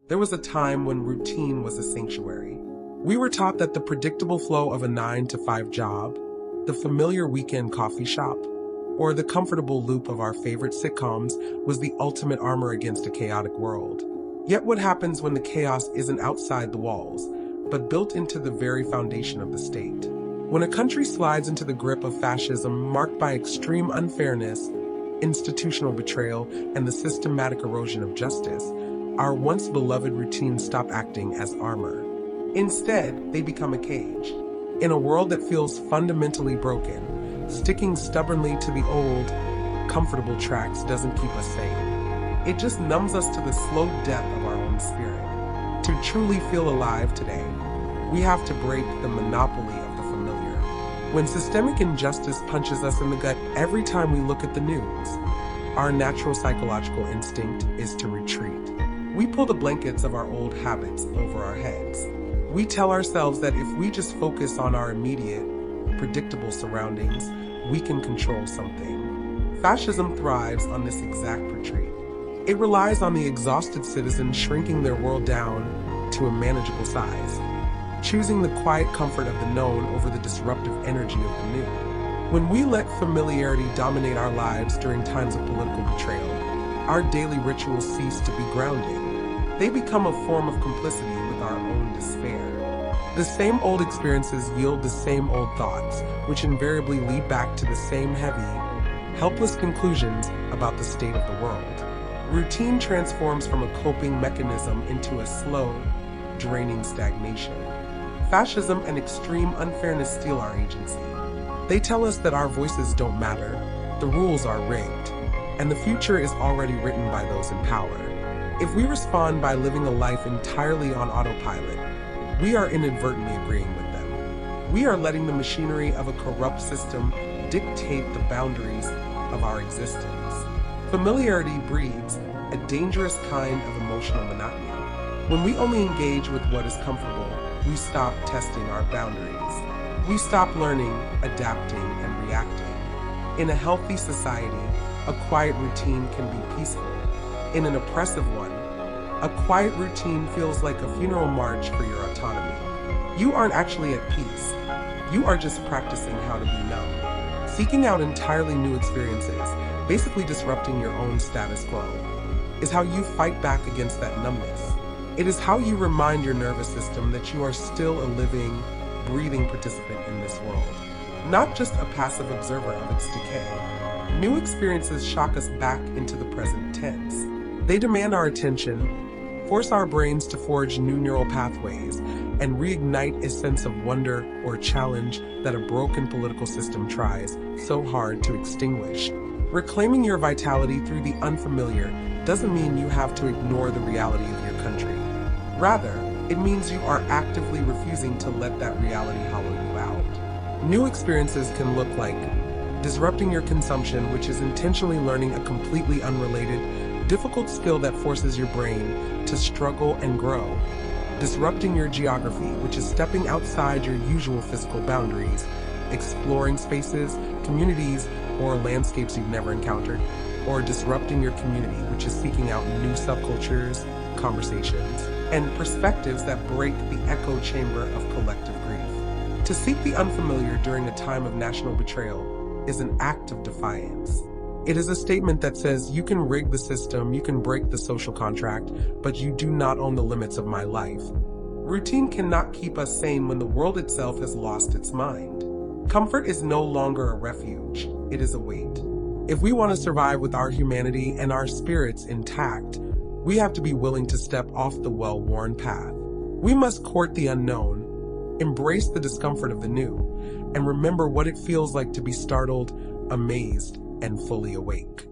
There was a time when routine was a sanctuary. We were taught that the predictable flow of a 9-to-5 job, the familiar weekend coffee shop, or the comfortable loop of our favorite sitcoms was the ultimate armor against a chaotic world. Yet what happens when the chaos isn't outside the walls, but built into the very foundation of the state? When a country slides into the grip of fascism marked by extreme unfairness, institutional betrayal, and the systematic erosion of justice, our once beloved routines stop acting as armor. Instead, they become a cage. In a world that feels fundamentally broken, sticking stubbornly to the old, comfortable tracks doesn't keep us sane. It just numbs us to the slow death of our own spirit. To truly feel alive today, we have to break the monopoly of the familiar. When systemic injustice punches us in the gut every time we look at the news, our natural psychological instinct is to retreat. We pull the blankets of our old habits over our heads. We tell ourselves that if we just focus on our immediate, predictable surroundings, we can control something. Fascism thrives on this exact retreat. It relies on the exhausted citizen shrinking their world down to a manageable size, choosing the quiet comfort of the known over the disruptive energy of the new. When we let familiarity dominate our lives during times of political betrayal, our daily rituals cease to be grounding. They become a form of complicity with our own despair. The same old experiences yield the same old thoughts, which invariably lead back to the same heavy, helpless conclusions about the state of the world. Routine transforms from a coping mechanism into a slow, draining stagnation. Fascism and extreme unfairness steal our agency. They tell us that our voices don't matter, the rules are rigged, and the future is already written by those in power. If we respond by living a life entirely on autopilot, we are inadvertently agreeing with them. We are letting the machinery of a corrupt system dictate the boundaries of our existence. Familiarity breeds a dangerous kind of emotional monotony. When we only engage with what is comfortable, we stop testing our boundaries. We stop learning, adapting, and reacting. In a healthy society, a quiet routine can be peaceful. In an oppressive one, a quiet routine feels like a funeral march for your autonomy. You aren't actually at peace. You are just practicing how to be numb. Seeking out entirely new experiences, basically disrupting your own status quo, is how you fight back against that numbness. It is how you remind your nervous system that you are still a living, breathing participant in this world, not just a passive observer of its decay. New experiences shock us back into the present tense. They demand our attention, force our brains to forge new neural pathways, and reignite a sense of wonder or challenge that a broken political system tries so hard to extinguish. Reclaiming your vitality through the unfamiliar doesn't mean you have to ignore the reality of your country. Rather, it means you are actively refusing to let that reality hollow you out. New experiences can look like disrupting your consumption, which is intentionally learning a completely unrelated, difficult skill that forces your brain to struggle and grow. Disrupting your geography, which is stepping outside your usual physical boundaries, exploring spaces, communities, or landscapes you've never encountered. Or disrupting your community, which is seeking out new subcultures, conversations, and perspectives that break the echo chamber of collective grief. To seek the unfamiliar during a time of national betrayal is an act of defiance. It is a statement that says you can rig the system, you can break the social contract, but you do not own the limits of my life. Routine cannot keep us sane when the world itself has lost its mind. Comfort is no longer a refuge, it is a weight. If we want to survive with our humanity and our spirits intact, we have to be willing to step off the well-worn path. We must court the unknown, embrace the discomfort of the new, and remember what it feels like to be startled, amazed, and fully awake.